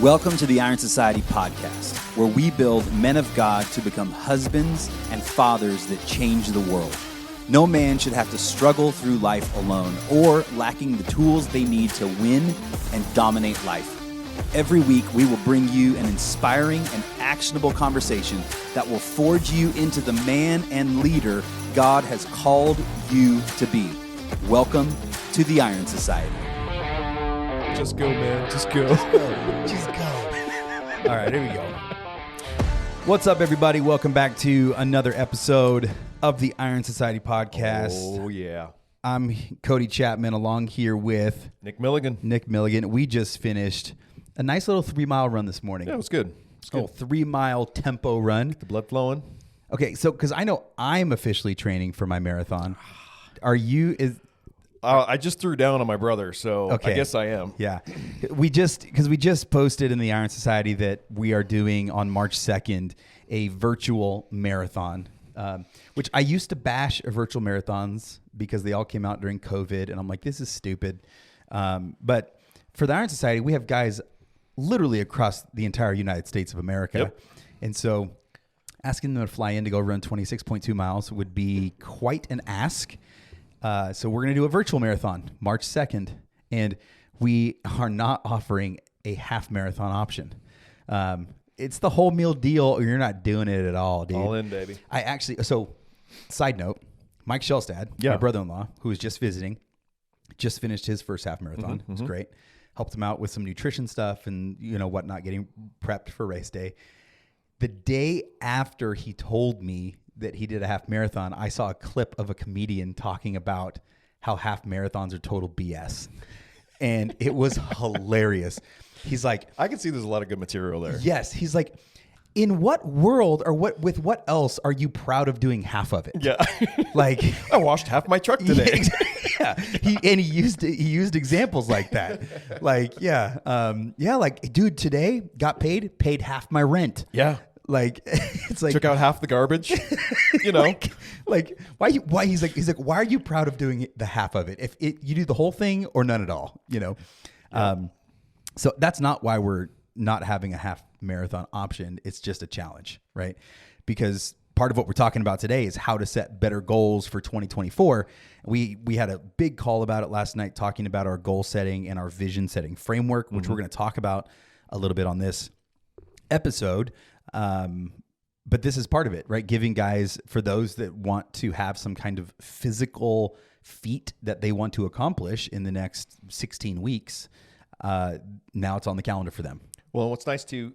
Welcome to the Iron Society podcast, where we build men of God to become husbands and fathers that change the world. No man should have to struggle through life alone or lacking the tools they need to win and dominate life. Every week, we will bring you an inspiring and actionable conversation that will forge you into the man and leader God has called you to be. Welcome to the Iron Society. Just go, man. Just go. Just go. All right, here we go. What's up, everybody? Welcome back to another episode of the Iron Society podcast. Oh, yeah. I'm Cody Chapman, along here with Nick Milligan. We just finished a nice little 3-mile run this morning. Yeah, it was good. It's good. 3-mile tempo run. The blood flowing. Okay, so because I know I'm officially training for my marathon. Are you? I just threw down on my brother, so Okay. I guess I am. Yeah. We just posted in the Iron Society that we are doing on March 2nd a virtual marathon, which I used to bash virtual marathons because they all came out during COVID, and I'm like, this is stupid. But for the Iron Society, we have guys literally across the entire United States of America. Yep. And so asking them to fly in to go run 26.2 miles would be quite an ask. So we're going to do a virtual marathon March 2nd, and we are not offering a half marathon option. It's the whole meal deal, or you're not doing it at all, dude. All in, baby. So side note, Mike Shelstad, my brother-in-law, who was just visiting, just finished his first half marathon. It was great. Helped him out with some nutrition stuff and, whatnot, getting prepped for race day. The day after he told me that he did a half marathon, I saw a clip of a comedian talking about how half marathons are total BS. And it was hilarious. He's like, I can see there's a lot of good material there. yes. He's like, in what world or with what else are you proud of doing half of it? Yeah. Like, I washed half my truck today. yeah. He used examples like that. Like, like, dude, today got paid half my rent. Yeah. Like, it's like, Took out half the garbage. like why he's like, why are you proud of doing the half of it? If you do the whole thing or none at all, So that's not why we're not having a half marathon option. It's just a challenge, right? Because part of what we're talking about today is how to set better goals for 2024. We had a big call about it last night, talking about our goal setting and our vision setting framework, which we're going to talk about a little bit on this episode. But this is part of it, right? Giving guys, for those that want to have some kind of physical feat that they want to accomplish in the next 16 weeks, now it's on the calendar for them. Well, what's nice too,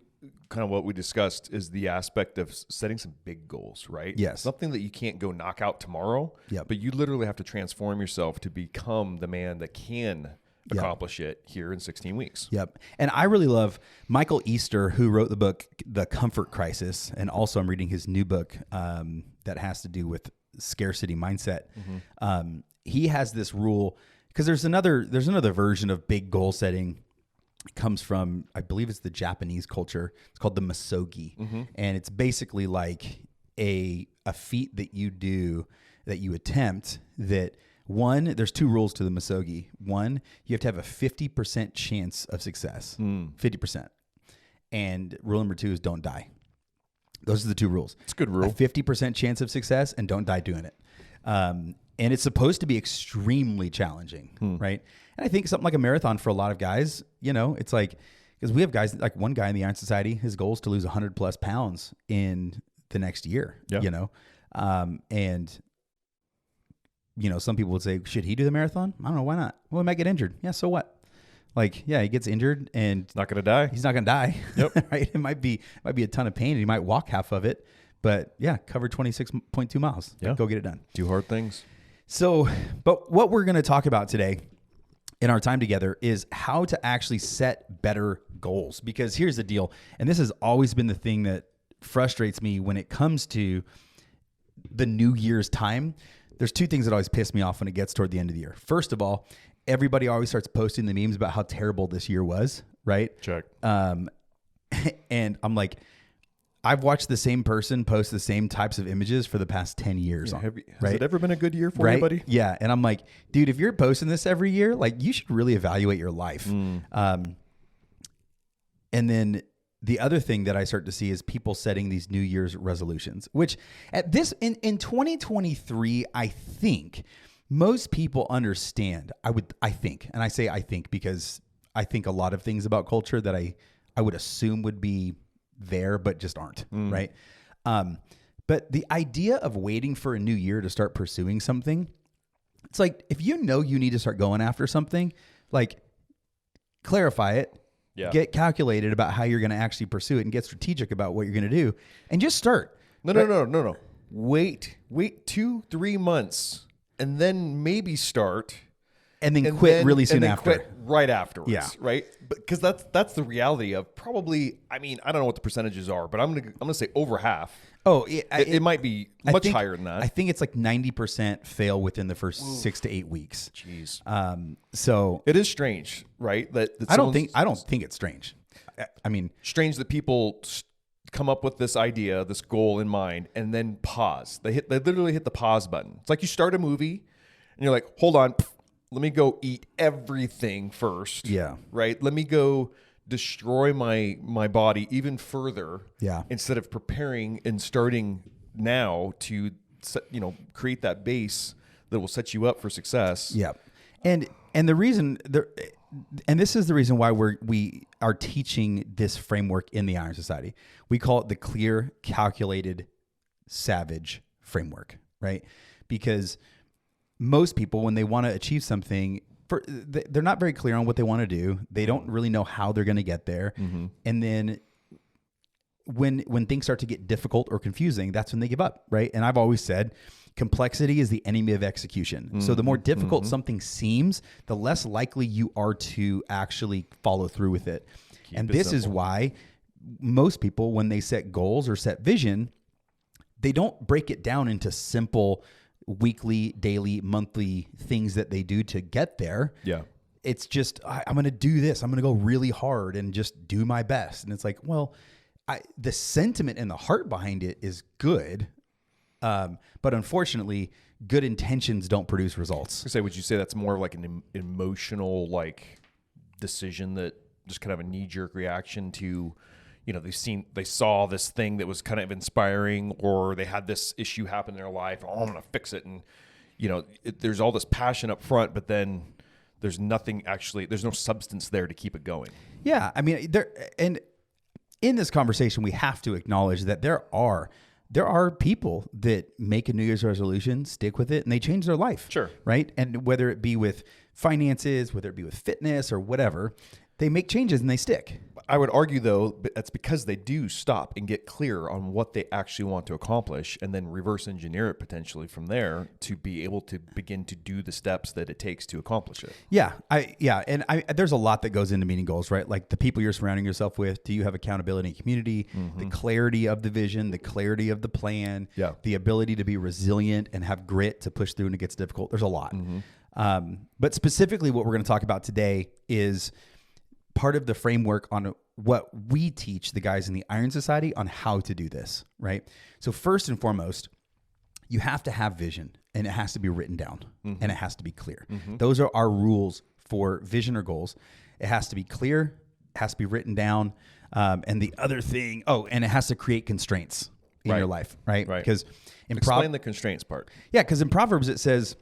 kind of what we discussed, is the aspect of setting some big goals, right? Yes. Something that you can't go knock out tomorrow, but you literally have to transform yourself to become the man that can accomplish it here in 16 weeks. Yep. And I really love Michael Easter, who wrote the book, The Comfort Crisis. And also I'm reading his new book that has to do with scarcity mindset. He has this rule, because there's another version of big goal setting. It comes from, I believe it's the Japanese culture. It's called the misogi. And it's basically like a feat that you do, that you attempt, that one, there's 2 rules to the misogi. One, you have to have a 50% chance of success, 50%. And rule number 2 is don't die. Those are the 2 rules. It's a good rule. A 50% chance of success and don't die doing it. And it's supposed to be extremely challenging, right? And I think something like a marathon for a lot of guys, it's like, because we have guys, like one guy in the Iron Society, his goal is to lose 100 plus pounds in the next year, and some people would say, should he do the marathon? I don't know. Why not? Well, he might get injured. Yeah. So what? Like, yeah, he gets injured and Not going to die. he's not going to die. Yep. Right. It might be a ton of pain and he might walk half of it, but yeah, cover 26.2 miles. Yeah. Go get it done. Do hard things. So, but what we're going to talk about today in our time together is how to actually set better goals. Because here's the deal. And this has always been the thing that frustrates me when it comes to the New Year's time. There's 2 things that always piss me off when it gets toward the end of the year. First of all, everybody always starts posting the memes about how terrible this year was, right? Check. And I'm like, I've watched the same person post the same types of images for the past 10 years. Has it ever been a good year for right? anybody? Yeah. And I'm like, dude, if you're posting this every year, like you should really evaluate your life. And And then the other thing that I start to see is people setting these New Year's resolutions, which at this in 2023, I think most people understand. I think, and I say I think because I think a lot of things about culture that I would assume would be there, but just aren't, right? But the idea of waiting for a new year to start pursuing something, it's like, if you know you need to start going after something, like, clarify it, get calculated about how you're going to actually pursue it, and get strategic about what you're going to do, and just start. No. Wait 2-3 months, and then maybe start. And then quit really soon after. Quit right afterwards, right? Because that's the reality of probably. I mean, I don't know what the percentages are, but I'm gonna say over half. Oh, it might be much higher than that. I think it's like 90% fail within the first 6 to 8 weeks. Jeez. So it is strange, right? That I don't think it's strange. I mean, strange that people come up with this idea, this goal in mind, and then pause. They literally hit the pause button. It's like you start a movie, and you're like, hold on. Let me go eat everything first. Yeah. Right. Let me go destroy my body even further. Yeah. Instead of preparing and starting now to create that base that will set you up for success. Yeah. And the reason and this is the reason why we are teaching this framework in the Iron Society. We call it the clear, calculated, savage framework, right? Because most people, when they want to achieve something, they're not very clear on what they want to do. They don't really know how they're going to get there. Mm-hmm. And then when things start to get difficult or confusing, that's when they give up, right? And I've always said, complexity is the enemy of execution. Mm-hmm. So the more difficult something seems, the less likely you are to actually follow through with it. And this is why most people, when they set goals or set vision, they don't break it down into simple weekly, daily, monthly things that they do to get there. Yeah. It's just, I'm going to do this. I'm going to go really hard and just do my best. And it's like, well, the sentiment and the heart behind it is good. But unfortunately, good intentions don't produce results. Would you say that's more like an emotional decision, that just kind of a knee-jerk reaction to, they saw this thing that was kind of inspiring, or they had this issue happen in their life. Oh, I'm going to fix it. And, there's all this passion up front, but then there's nothing there's no substance there to keep it going. Yeah. I mean, and in this conversation, we have to acknowledge that there are people that make a New Year's resolution, stick with it, and they change their life. Sure. Right. And whether it be with finances, whether it be with fitness or whatever, they make changes and they stick. I would argue, though, that's because they do stop and get clear on what they actually want to accomplish, and then reverse engineer it potentially from there to be able to begin to do the steps that it takes to accomplish it. Yeah. And there's a lot that goes into meeting goals, right? Like the people you're surrounding yourself with. Do you have accountability and community? Mm-hmm. The clarity of the vision, the clarity of the plan, the ability to be resilient and have grit to push through when it gets difficult. There's a lot. Mm-hmm. But specifically what we're going to talk about today is part of the framework on what we teach the guys in the Iron Society on how to do this, right? So first and foremost, you have to have vision, and it has to be written down, and it has to be clear. Mm-hmm. Those are our rules for vision or goals. It has to be clear, it has to be written down, and the other thing, and it has to create constraints in your life, right? Because explain the constraints part. Yeah, because in Proverbs it says,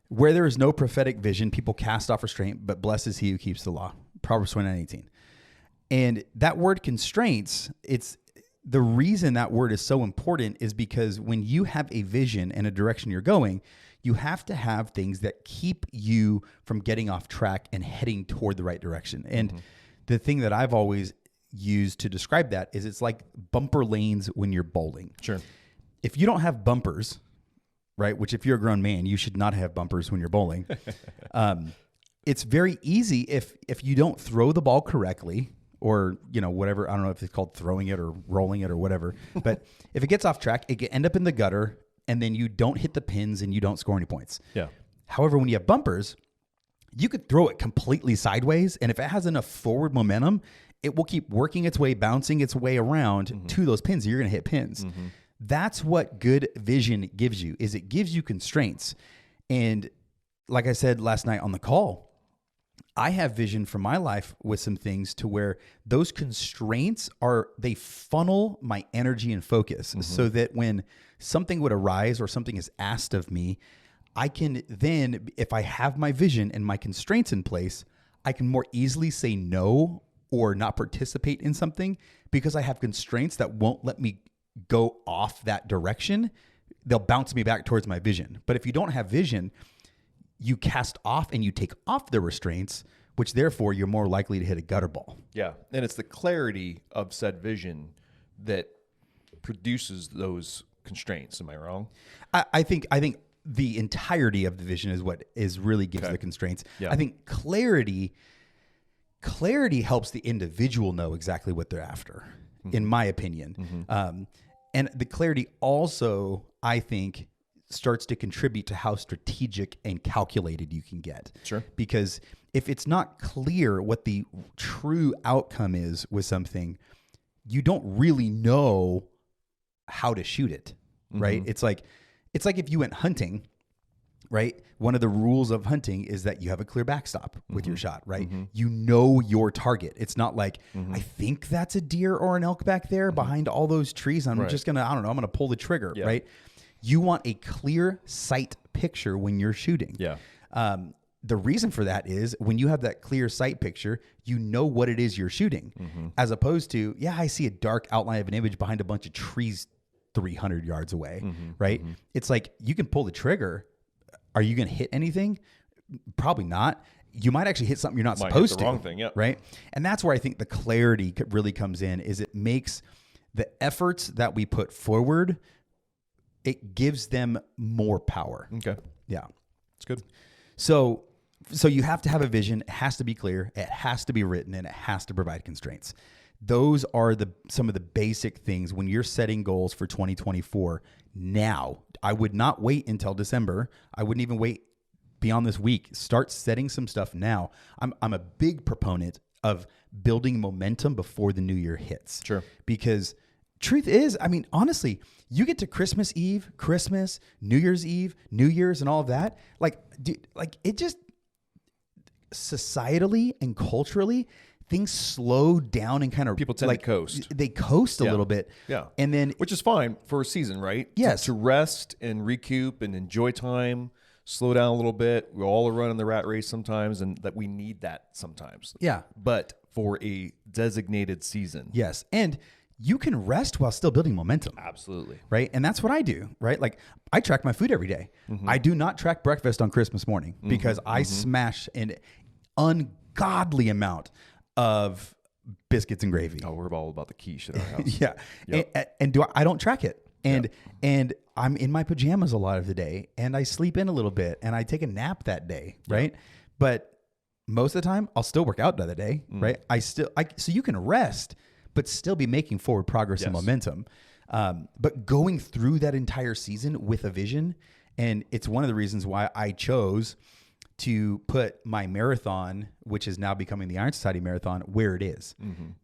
where there is no prophetic vision, people cast off restraint, but blessed is he who keeps the law. Proverbs 29:18. And that word constraints, it's the reason that word is so important is because when you have a vision and a direction you're going, you have to have things that keep you from getting off track and heading toward the right direction. And the thing that I've always used to describe that is it's like bumper lanes when you're bowling. Sure. If you don't have bumpers, right, which if you're a grown man, you should not have bumpers when you're bowling. It's very easy if you don't throw the ball correctly, or, whatever, I don't know if it's called throwing it or rolling it or whatever. But if it gets off track, it can end up in the gutter, and then you don't hit the pins and you don't score any points. Yeah. However, when you have bumpers, you could throw it completely sideways, and if it has enough forward momentum, it will keep working its way, bouncing its way around to those pins. You're going to hit pins. Mm-hmm. That's what good vision gives you, is it gives you constraints. And like I said last night on the call, I have vision for my life with some things to where those constraints they funnel my energy and focus so that when something would arise or something is asked of me, I can then, if I have my vision and my constraints in place, I can more easily say no or not participate in something because I have constraints that won't let me go off that direction. They'll bounce me back towards my vision. But if you don't have vision, you cast off and you take off the restraints, which therefore you're more likely to hit a gutter ball. Yeah. And it's the clarity of said vision that produces those constraints. Am I wrong? I think the entirety of the vision is what really gives the constraints. Yeah. I think clarity helps the individual know exactly what they're after, in my opinion. And the clarity also, I think, starts to contribute to how strategic and calculated you can get. Sure. Because if it's not clear what the true outcome is with something, you don't really know how to shoot it, right? It's like if you went hunting, right? One of the rules of hunting is that you have a clear backstop with your shot, right? You know your target. It's not like, I think that's a deer or an elk back there behind all those trees. I'm just going to, I'm going to pull the trigger, right? You want a clear sight picture when you're shooting. Yeah. The reason for that is when you have that clear sight picture, you know what it is you're shooting, as opposed to, I see a dark outline of an image behind a bunch of trees 300 yards away, right? It's like you can pull the trigger. Are you going to hit anything? Probably not. You might actually hit something you're not supposed to. Wrong thing, right? And that's where I think the clarity really comes in. Is it makes the efforts that we put forward, it gives them more power. Okay. Yeah. It's good. So you have to have a vision. It has to be clear. It has to be written, and it has to provide constraints. Those are some of the basic things when you're setting goals for 2024. Now, I would not wait until December. I wouldn't even wait beyond this week. Start setting some stuff now. I'm a big proponent of building momentum before the new year hits. Sure. Because truth is, honestly, you get to Christmas Eve, Christmas, New Year's Eve, New Year's, and all of that. It just societally and culturally, things slow down and kind of people tend to coast. They coast a little bit. Yeah. And then, which is fine for a season, right? Yes. To rest and recoup and enjoy time, slow down a little bit. We all are running the rat race sometimes, and that we need that sometimes. Yeah. But for a designated season. Yes. And you can rest while still building momentum. Absolutely. Right. And that's what I do, right? Like I track my food every day. I do not track breakfast on Christmas morning because I smash an ungodly amount of biscuits and gravy. Oh, we're all about the quiche at our house. Yeah. Yep. And I don't track it. And I'm in my pajamas a lot of the day, and I sleep in a little bit, and I take a nap that day, right? But most of the time, I'll still work out another day, right? So you can rest, but still be making forward progress and momentum. But going through that entire season with a vision, and it's one of the reasons why I chose to put my marathon, which is now becoming the Iron Society Marathon, where it is,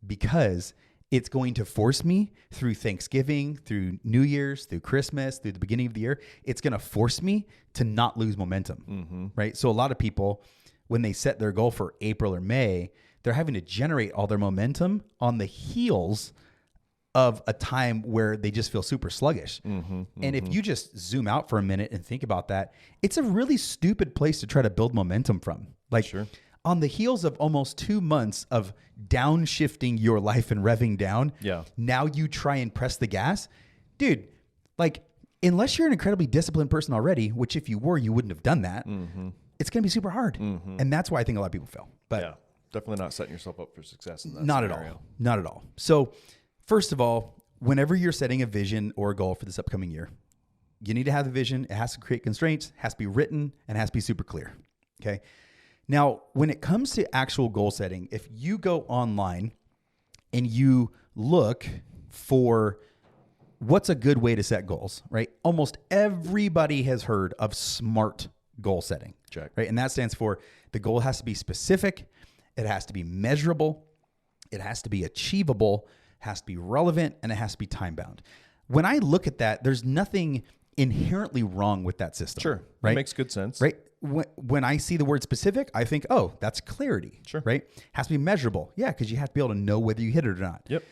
because it's going to force me through Thanksgiving, through New Year's, through Christmas, through the beginning of the year. It's going to force me to not lose momentum, right? So a lot of people, when they set their goal for April or May, they're having to generate all their momentum on the heels of a time where they just feel super sluggish. And if you just zoom out for a minute and think about that, it's a really stupid place to try to build momentum from. Like on the heels of almost 2 months of downshifting your life and revving down, now you try and press the gas. Dude, like unless you're an incredibly disciplined person already, which if you were, you wouldn't have done that, it's going to be super hard. And that's why I think a lot of people fail. But definitely not setting yourself up for success in that not scenario. at all. Not at all. So first of all, whenever you're setting a vision or a goal for this upcoming year, you need to have the vision. It has to create constraints, has to be written, and has to be super clear. Okay. Now, when it comes to actual goal setting, if you go online and you look for what's a good way to set goals, right? Almost everybody has heard of SMART goal setting. Check. Right? And that stands for the goal has to be specific, it has to be measurable, it has to be achievable, has to be relevant, and it has to be time bound. When I look at that, there's nothing inherently wrong with that system. Sure. Right? That makes good sense. Right? when I see the word specific, I think, oh, that's clarity. Sure. Right? Has to be measurable. Yeah, because you have to be able to know whether you hit it or not. Yep.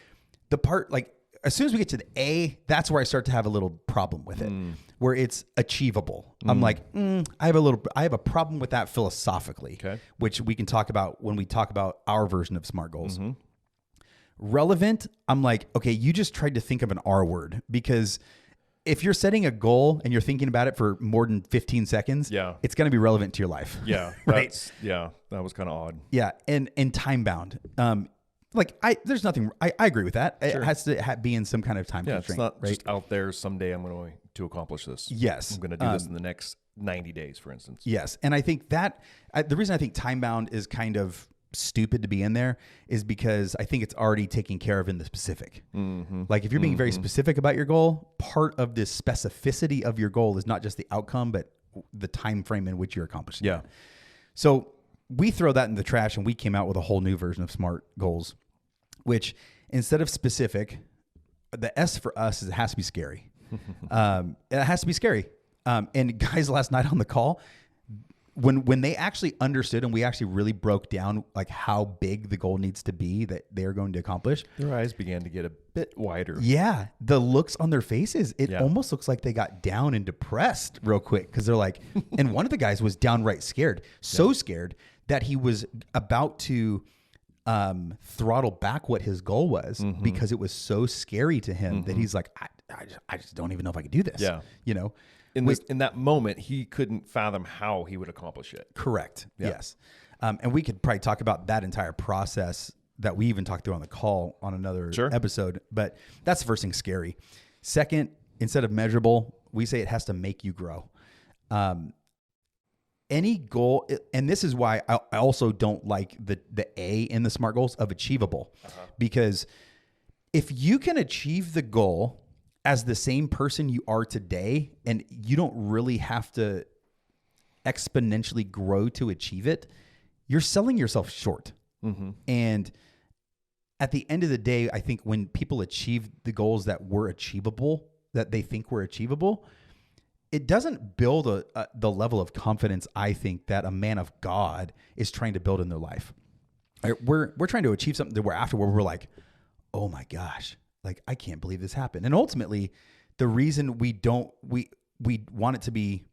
The part, like, as soon as we get to the A, that's where I start to have a little problem with it, where it's achievable. I'm like, I have a problem with that philosophically, which we can talk about when we talk about our version of SMART goals. Relevant, I'm like, okay, you just tried to think of an R word, because if you're setting a goal and you're thinking about it for more than 15 seconds, it's going to be relevant to your life. Yeah. Right. That was kind of odd. Yeah. And time bound. There's nothing, I agree with that. It has to be in some kind of time constraint. It's not right? just out there someday I'm going to accomplish this. Yes. I'm going to do this in the next 90 days, for instance. Yes. And I think the reason I think time bound is kind of stupid to be in there is because I think it's already taken care of in the specific. Like if you're being very specific about your goal, part of this specificity of your goal is not just the outcome, but the time frame in which you're accomplishing it. So we throw that in the trash and we came out with a whole new version of SMART goals, which instead of specific, the S for us is it has to be scary. It has to be scary. And guys, last night on the call, when they actually understood and we actually really broke down like how big the goal needs to be that they're going to accomplish, their eyes began to get a bit wider. Yeah. The looks on their faces, it almost looks like they got down and depressed real quick. Cause they're like, and one of the guys was downright scared, so scared that he was about to throttle back what his goal was because it was so scary to him that he's like, I just don't even know if I could do this. You know, in that moment, he couldn't fathom how he would accomplish it. Correct. Yes. And we could probably talk about that entire process that we even talked through on the call on another episode, but that's the first thing, scary. Second, instead of measurable, we say it has to make you grow. Any goal, and this is why I also don't like the A in the SMART goals of achievable, because if you can achieve the goal as the same person you are today, and you don't really have to exponentially grow to achieve it, you're selling yourself short. And at the end of the day, I think when people achieve the goals that were achievable, that they think were achievable, it doesn't build the level of confidence I think that a man of God is trying to build in their life. We're trying to achieve something that we're like, oh my gosh, like I can't believe this happened. And ultimately, the reason we want it to be,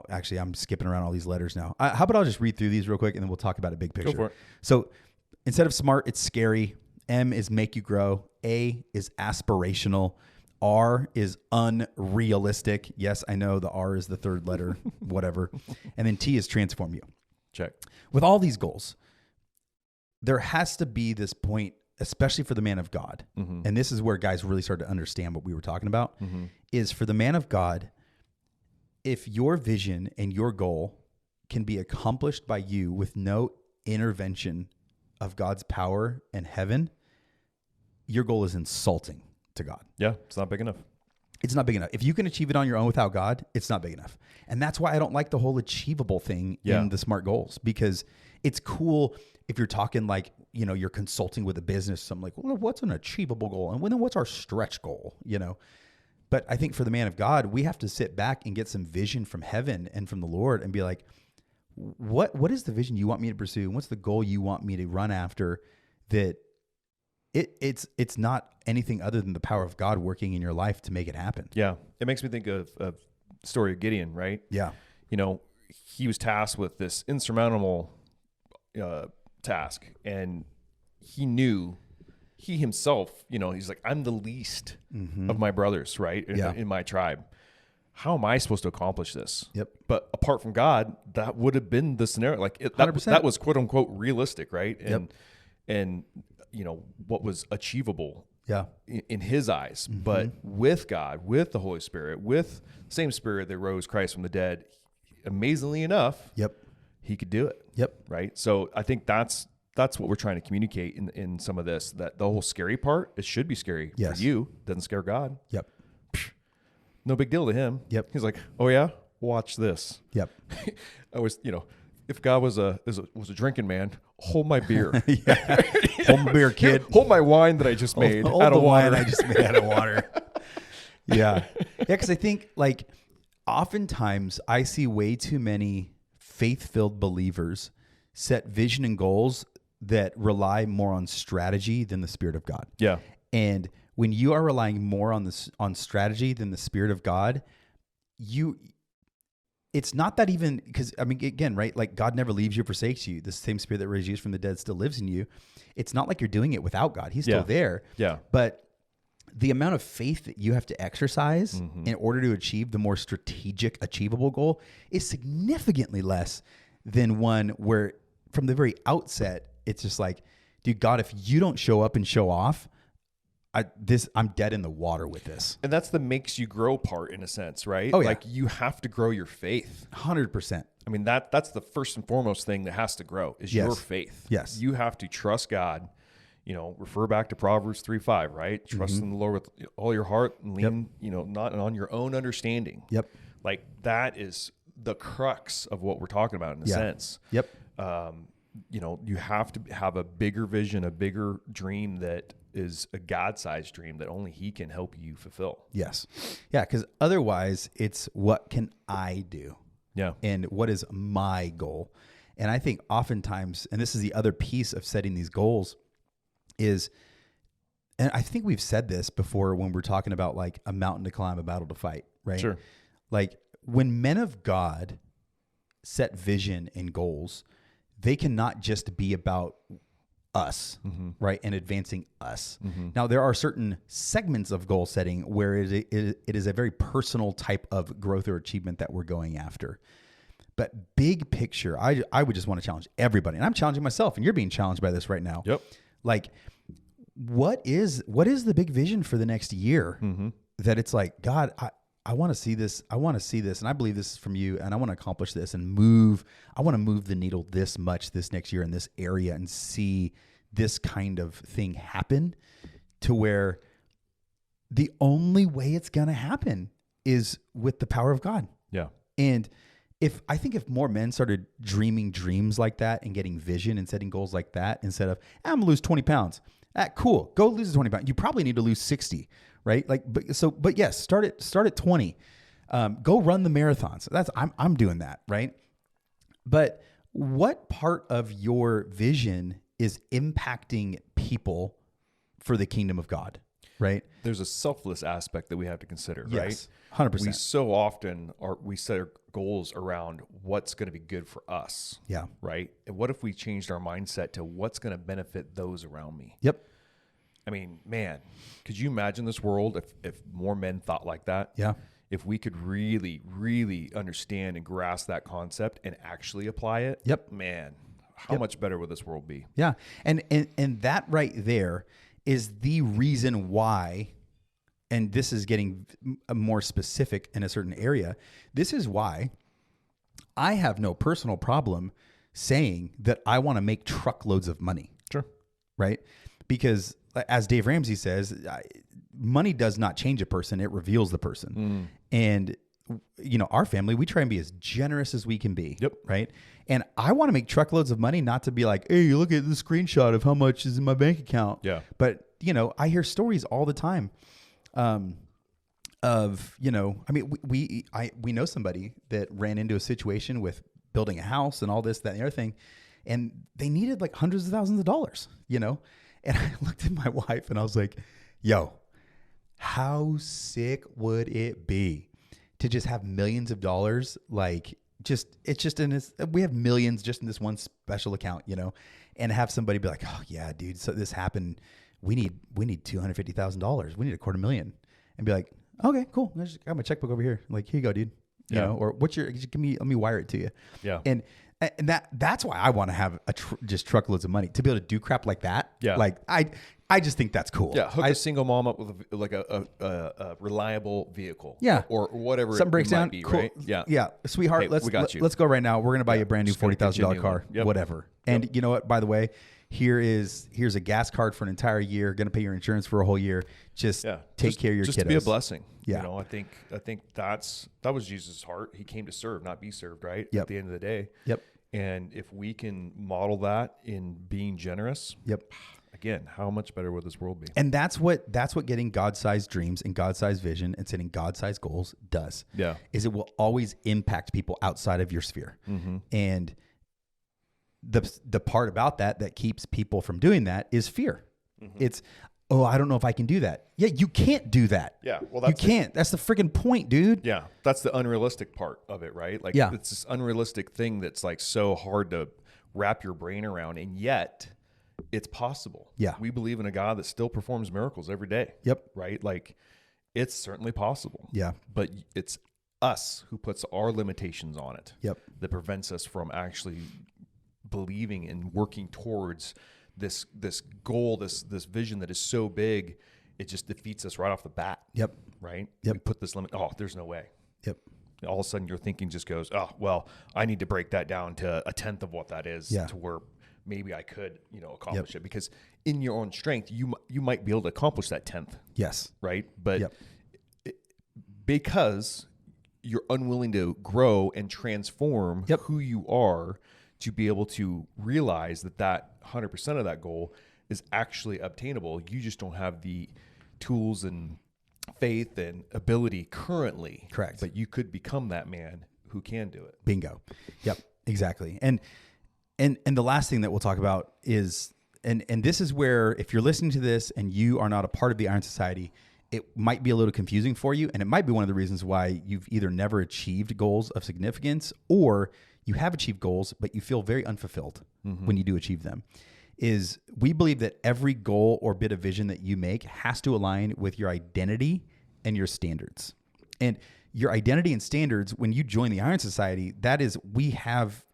actually, I'm skipping around all these letters now. How about I'll just read through these real quick and then we'll talk about a big picture. Go for it. So instead of SMART, it's scary. M is make you grow. A is aspirational. R is unrealistic. Yes, I know the R is the third letter, whatever. And then T is transform you. Check. With all these goals, there has to be this point, especially for the man of God. And this is where guys really start to understand what we were talking about, is for the man of God, if your vision and your goal can be accomplished by you with no intervention of God's power and heaven, your goal is insulting to God. Yeah, it's not big enough. It's not big enough. If you can achieve it on your own without God, it's not big enough. And that's why I don't like the whole achievable thing in the SMART goals, because it's cool if you're talking like, you know, you're consulting with a business, something like, well, what's an achievable goal? And then what's our stretch goal, you know? But I think for the man of God, we have to sit back and get some vision from heaven and from the Lord and be like, what is the vision you want me to pursue? What's the goal you want me to run after that it's not anything other than the power of God working in your life to make it happen? Yeah. It makes me think of the story of Gideon, right? Yeah. You know, he was tasked with this insurmountable task, and he himself, you know, he's like, I'm the least of my brothers, right? In my tribe. How am I supposed to accomplish this? Yep. But apart from God, that would have been the scenario. Like that was quote unquote realistic, right? And you know, what was achievable in his eyes. But with God, with the Holy Spirit, with the same Spirit that rose Christ from the dead, amazingly enough, he could do it. Right. So I think that's what we're trying to communicate in some of this, that the whole scary part, it should be scary for you. Doesn't scare God. No big deal to him. He's like, oh yeah, watch this. I was, you know, if God was a drinking man, hold my beer. Hold my beer, kid. Hold my wine that I just made out of water. Because I think like oftentimes I see way too many faith-filled believers set vision and goals that rely more on strategy than the Spirit of God. Yeah. And when you are relying more on strategy than the Spirit of God, it's not that even, because I mean, again, right? Like God never leaves you, forsakes you. The same Spirit that raised Jesus from the dead still lives in you. It's not like you're doing it without God. He's still there. Yeah. But the amount of faith that you have to exercise in order to achieve the more strategic, achievable goal is significantly less than one where from the very outset, it's just like, dude, God, if you don't show up and show off, I'm dead in the water with this. And that's the makes you grow part in a sense, right? Oh, yeah. Like you have to grow your faith. 100%. I mean, that's the first and foremost thing that has to grow is your faith. Yes. You have to trust God. You know, refer back to Proverbs 3:5, right? Trust in the Lord with all your heart and lean, not on your own understanding. Yep. Like that is the crux of what we're talking about in a sense. Yep. You have to have a bigger vision, a bigger dream that is a God-sized dream that only He can help you fulfill. Yes. Yeah, because otherwise it's what can I do? Yeah. And what is my goal? And I think oftentimes, and this is the other piece of setting these goals is, and I think we've said this before when we're talking about like a mountain to climb, a battle to fight, right? Sure. Like when men of God set vision and goals, they cannot just be about us, right? And advancing us. Now, there are certain segments of goal setting where it is a very personal type of growth or achievement that we're going after. But big picture, I would just want to challenge everybody. And I'm challenging myself, and you're being challenged by this right now. Yep. Like, what is the big vision for the next year? That it's like, God, I want to see this. I want to see this. And I believe this is from you. And I want to accomplish this and move. I want to move the needle this much this next year in this area and see this kind of thing happen to where the only way it's going to happen is with the power of God. Yeah. And I think if more men started dreaming dreams like that and getting vision and setting goals like that, instead of, I'm going to lose 20 pounds. Cool. Go lose 20 pounds. You probably need to lose 60. Right? Like, but yes, start at 20. Go run the marathons. I'm doing that. Right. But what part of your vision is impacting people for the kingdom of God? Right. There's a selfless aspect that we have to consider, Yes, right? 100%. We so often we set our goals around what's going to be good for us. Yeah. Right. And what if we changed our mindset to what's going to benefit those around me? Yep. I mean, man, could you imagine this world if more men thought like that? Yeah. If we could really, really understand and grasp that concept and actually apply it. Yep. Man, how much better would this world be? Yeah. And that right there is the reason why, and this is getting more specific in a certain area. This is why I have no personal problem saying that I want to make truckloads of money. Sure. Right? Because as Dave Ramsey says, money does not change a person, it reveals the person. And our family, we try and be as generous as we can be. Yep. Right. And I want to make truckloads of money, not to be like, hey, look at the screenshot of how much is in my bank account. Yeah. But, I hear stories all the time of, I mean, we know somebody that ran into a situation with building a house and all this, that, and the other thing. And they needed like hundreds of thousands of dollars, And I looked at my wife and I was like, yo, how sick would it be to just have millions of dollars? Like we have millions just in this one special account, and have somebody be like, oh yeah, dude, so this happened. We need $250,000. We need $250,000 and be like, okay, cool. I just got my checkbook over here. Like, here you go, dude. Or let me wire it to you. Yeah. And that's why I want to have just truckloads of money to be able to do crap like that. Yeah. Like I just think that's cool. Yeah. Hook a single mom up with a reliable vehicle. Yeah. Or whatever something breaks down. Be, cool. right? Yeah. Yeah. Sweetheart, Hey, we got you. let's go right now. We're going to buy you a brand new just gonna get you a $40,000 new car, one. Yep. whatever. And you know what, by the way, here's a gas card for an entire year, going to pay your insurance for a whole year. Just take care of your kiddos. Just to be a blessing. Yeah. I think that was Jesus' heart. He came to serve, not be served, right? Yep. At the end of the day. Yep. And if we can model that in being generous. Yep. again, how much better would this world be? And that's what getting God-sized dreams and God-sized vision and setting God-sized goals does. Yeah. Is it will always impact people outside of your sphere. And the part about that keeps people from doing that is fear. It's, oh, I don't know if I can do that. Yeah, you can't do that. Yeah, well, you can't. That's the freaking point, dude. Yeah, that's the unrealistic part of it, right? Like, it's this unrealistic thing that's like so hard to wrap your brain around, and yet it's possible. Yeah. We believe in a God that still performs miracles every day. Yep. Right? Like, it's certainly possible. Yeah. But it's us who puts our limitations on it. Yep. That prevents us from actually believing and working towards this goal, this vision that is so big, it just defeats us right off the bat. Yep. Right? Yep. We put this limit. Oh, there's no way. Yep. All of a sudden your thinking just goes, oh, well, I need to break that down to a tenth of what that is to where maybe I could, accomplish it. Because in your own strength, you might be able to accomplish that tenth. Yes. Right. But because you're unwilling to grow and transform who you are to be able to realize that 100% of that goal is actually obtainable. You just don't have the tools and faith and ability currently. Correct. But you could become that man who can do it. Bingo. Yep. Exactly. And the last thing that we'll talk about is, and this is where, if you're listening to this and you are not a part of the Iron Society, it might be a little confusing for you. And it might be one of the reasons why you've either never achieved goals of significance, or you have achieved goals, but you feel very unfulfilled when you do achieve them. Is we believe that every goal or bit of vision that you make has to align with your identity and your standards. And your identity and standards, when you join the Iron Society, that is, we have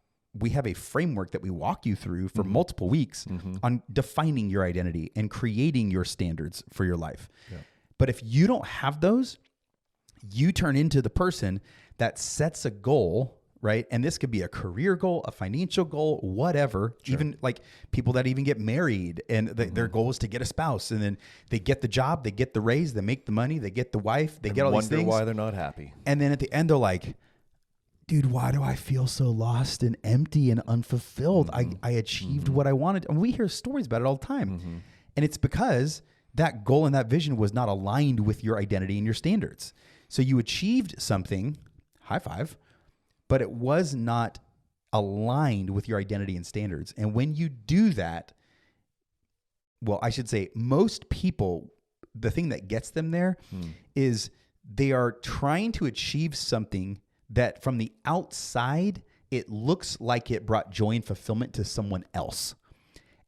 a framework that we walk you through for multiple weeks on defining your identity and creating your standards for your life. Yeah. But if you don't have those, you turn into the person that sets a goal, right? And this could be a career goal, a financial goal, whatever. Sure. Even like people that even get married and their goal is to get a spouse, and then they get the job, they get the raise, they make the money, they get the wife, they get all these things. Wonder why they're not happy. And then at the end, they're like, dude, why do I feel so lost and empty and unfulfilled? I achieved what I wanted. And we hear stories about it all the time. And it's because that goal and that vision was not aligned with your identity and your standards. So you achieved something, high five, but it was not aligned with your identity and standards. And when you do that, well, I should say most people, the thing that gets them there is they are trying to achieve something that from the outside, it looks like it brought joy and fulfillment to someone else.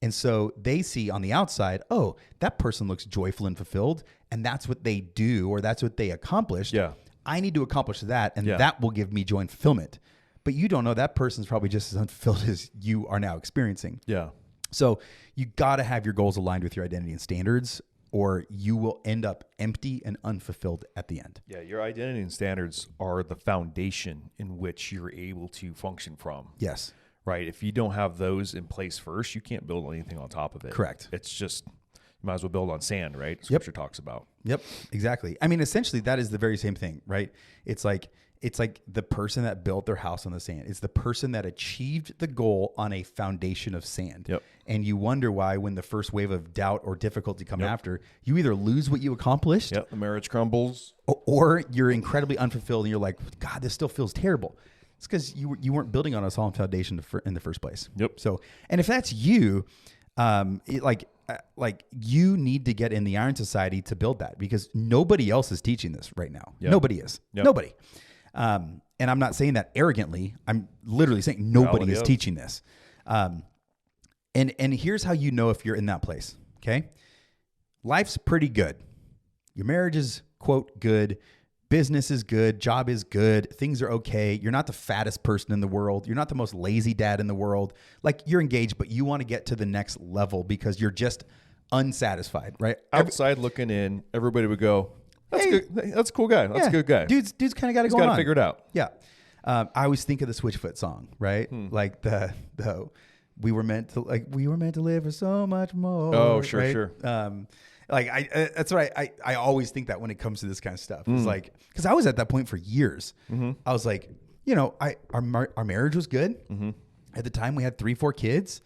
And so they see on the outside, oh, that person looks joyful and fulfilled, and that's what they do, or that's what they accomplished. Yeah. I need to accomplish that, and that will give me joy and fulfillment. But you don't know that person's probably just as unfulfilled as you are now experiencing. Yeah. So you got to have your goals aligned with your identity and standards, or you will end up empty and unfulfilled at the end. Yeah, your identity and standards are the foundation in which you're able to function from. Yes. Right? If you don't have those in place first, you can't build anything on top of it. Correct. It's just, you might as well build on sand, right? Scripture talks about. Yep, exactly. I mean, essentially, that is the very same thing, right? It's like the person that built their house on the sand. It's the person that achieved the goal on a foundation of sand. Yep. And you wonder why, when the first wave of doubt or difficulty come after, you either lose what you accomplished. Yep. The marriage crumbles. Or you're incredibly unfulfilled and you're like, God, this still feels terrible. It's because you weren't building on a solid foundation in the first place. Yep. So, and if that's you, like you need to get in the Iron Society to build that, because nobody else is teaching this right now. Yep. Nobody is. Yep. Nobody. And I'm not saying that arrogantly. I'm literally saying nobody is teaching this. And here's how you know if you're in that place. Okay. Life's pretty good. Your marriage is, quote, good. Business is good. Job is good. Things are okay. You're not the fattest person in the world. You're not the most lazy dad in the world. Like, you're engaged, but you want to get to the next level because you're just unsatisfied, right? Outside looking in, everybody would go, that's good. That's a cool guy. That's a good guy. Dude's kind of got it going on. He's got to figure it out. Yeah. I always think of the Switchfoot song, right? Like the we were meant to live for so much more. Oh, sure, right? sure. That's what I always think that when it comes to this kind of stuff. It's like, because I was at that point for years. I was like, our marriage was good. At the time we had 3-4 kids.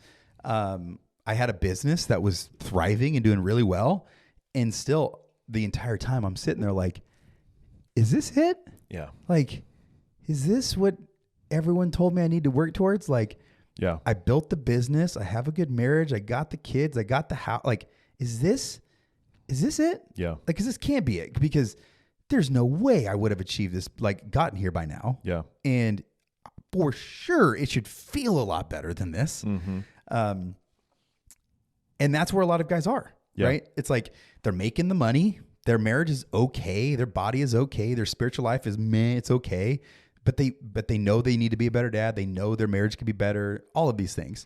I had a business that was thriving and doing really well. And still the entire time I'm sitting there like, is this it? Yeah. Like, is this what everyone told me I need to work towards? Like, Yeah. I built the business. I have a good marriage. I got the kids. I got the house. Like, is this it? Yeah. Like, cause this can't be it, because there's no way I would have achieved this, like gotten here by now. Yeah. And for sure it should feel a lot better than this. Mm-hmm. And that's where a lot of guys are, Yeah. right? It's like they're making the money. Their marriage is okay. Their body is okay. Their spiritual life is meh. It's okay. But they know they need to be a better dad. They know their marriage could be better. All of these things.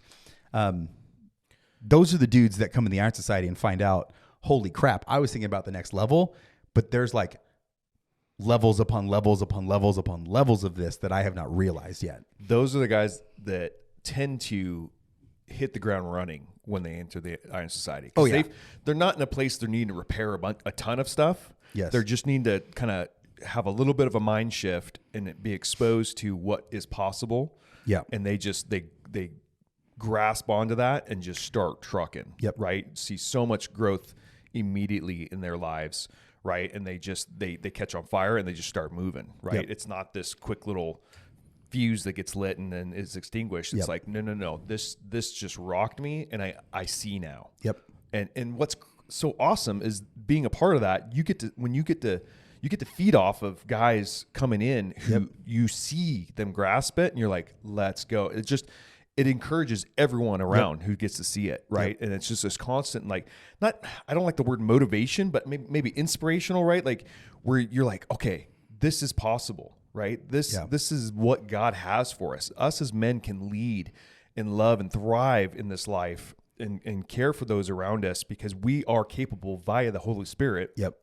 Those are the dudes that come in the Iron Society and find out, holy crap, I was thinking about the next level, but there's like levels upon levels upon levels upon levels of this that I have not realized yet. Those are the guys that tend to hit the ground running when they enter the Iron Society. Oh, yeah. They're not in a place they're needing to repair a ton of stuff. Yes. They're just needing to kind of have a little bit of a mind shift and be exposed to what is possible. Yeah. And they grasp onto that and just start trucking. Yep. Right. See so much growth immediately in their lives. Right. And they catch on fire and they just start moving. Right. Yep. It's not this quick little fuse that gets lit and then is extinguished. It's Yep. like, no. This just rocked me and I see now. Yep. And what's so awesome is being a part of that. You get to feed off of guys coming in who Yep. you see them grasp it and you're like, let's go. It encourages everyone around who gets to see it. Right. Yep. And it's just this constant, like, I don't like the word motivation, but maybe inspirational, right? Like where you're like, okay, this is possible, right? This is what God has for us. Us as men can lead and love and thrive in this life and care for those around us because we are capable via the Holy Spirit. Yep.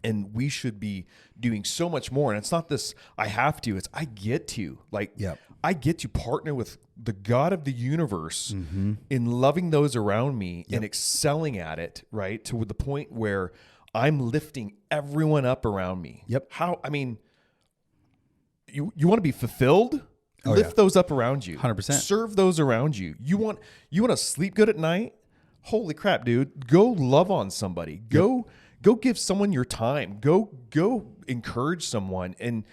And we should be doing so much more. And it's not this, I have to, it's I get to. Like, Yep. I get to partner with the God of the universe in loving those around me and excelling at it, right? To the point where I'm lifting everyone up around me. Yep. You want to be fulfilled? Lift those up around you. 100%. Serve those around you. You want to sleep good at night? Holy crap, dude. Go love on somebody. Go give someone your time. Go encourage someone, and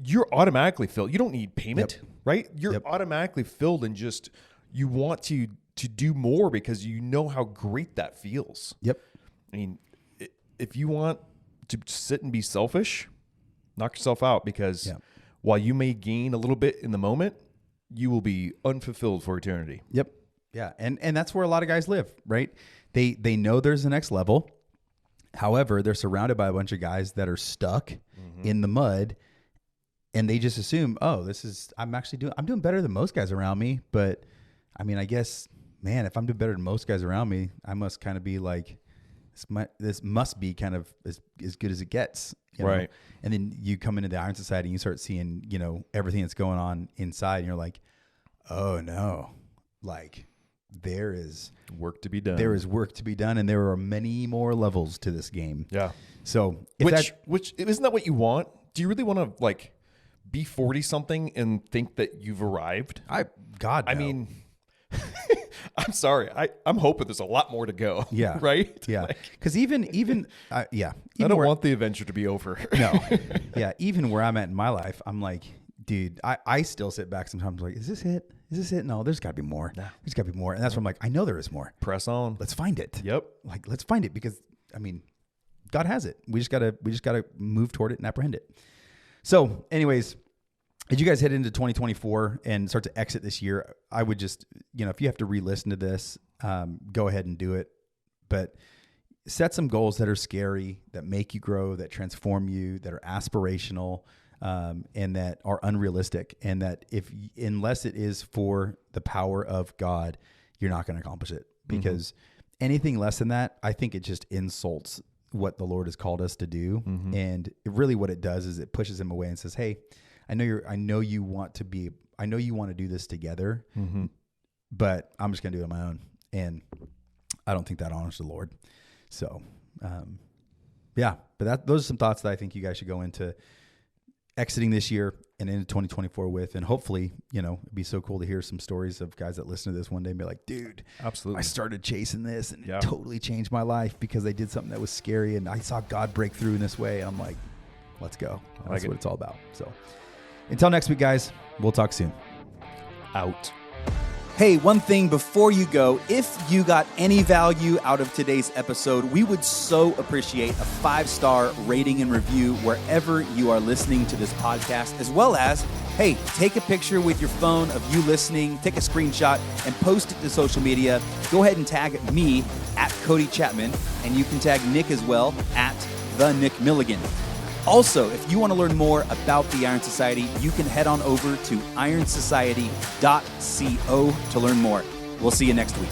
you're automatically filled. You don't need payment, right? You're automatically filled, and just you want to do more because you know how great that feels. Yep. I mean, if you want to sit and be selfish, knock yourself out because while you may gain a little bit in the moment, you will be unfulfilled for eternity. Yep. Yeah. And that's where a lot of guys live, right? They know there's the next level. However, they're surrounded by a bunch of guys that are stuck in the mud, and they just assume, oh, I'm doing better than most guys around me. But I mean, I guess, man, if I'm doing better than most guys around me, I must kind of be like, this must be kind of as good as it gets. You know? Right. And then you come into the Iron Society and you start seeing, everything that's going on inside, and you're like, oh no, like there is work to be done. There is work to be done, and there are many more levels to this game. Yeah. So which isn't that what you want? Do you really want to like be 40 something and think that you've arrived? I mean, I'm sorry. I'm hoping there's a lot more to go. Yeah. Right? Yeah. Like, because even I don't want the adventure to be over. No. Yeah. Even where I'm at in my life, I'm like, dude, I still sit back sometimes like, is this it? Is this it? No, there's got to be more. Nah. There's got to be more. And that's where I'm like, I know there is more. Press on. Let's find it. Yep. Like, let's find it, because I mean, God has it. We just gotta move toward it and apprehend it. So anyways, as you guys head into 2024 and start to exit this year, I would just, if you have to re-listen to this, go ahead and do it. But set some goals that are scary, that make you grow, that transform you, that are aspirational, and that are unrealistic. And that unless it is for the power of God, you're not going to accomplish it, because anything less than that, I think it just insults what the Lord has called us to do. And really what it does is it pushes him away and says, hey, I know you want to do this together, but I'm just going to do it on my own. And I don't think that honors the Lord. So, but those are some thoughts that I think you guys should go into exiting this year. and into 2024 with. And hopefully, it'd be so cool to hear some stories of guys that listen to this one day and be like, dude, absolutely, I started chasing this and it totally changed my life because I did something that was scary and I saw God break through in this way. And I'm like, let's go. That's what it's all about. So until next week, guys, we'll talk soon. Out. Hey, one thing before you go, if you got any value out of today's episode, we would so appreciate a 5-star rating and review wherever you are listening to this podcast, as well as, hey, take a picture with your phone of you listening, take a screenshot, and post it to social media. Go ahead and tag me at Cody Chapman, and you can tag Nick as well at the Nick Milligan. Also, if you want to learn more about the Iron Society, you can head on over to ironsociety.co to learn more. We'll see you next week.